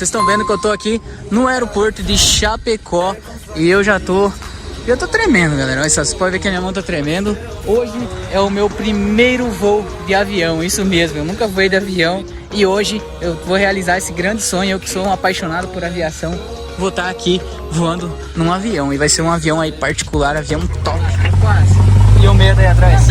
vocês estão vendo que eu tô aqui no aeroporto de Chapecó e eu tô tremendo, galera. Olha só, você pode ver que a minha mão tá tremendo. Hoje é o meu primeiro voo de avião, isso mesmo, eu nunca voei de avião e hoje eu vou realizar esse grande sonho. Eu que sou um apaixonado por aviação, vou estar aqui voando num avião e vai ser um avião aí particular, avião top, quase. E o medo aí atrás.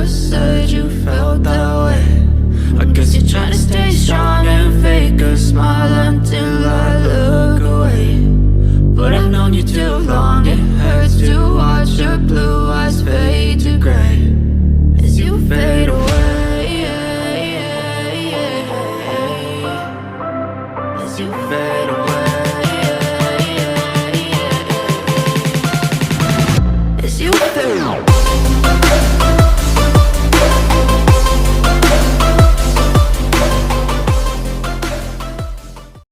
said you felt that way. I guess you're trying to stay strong and fake a smile until I look away. But I've known you too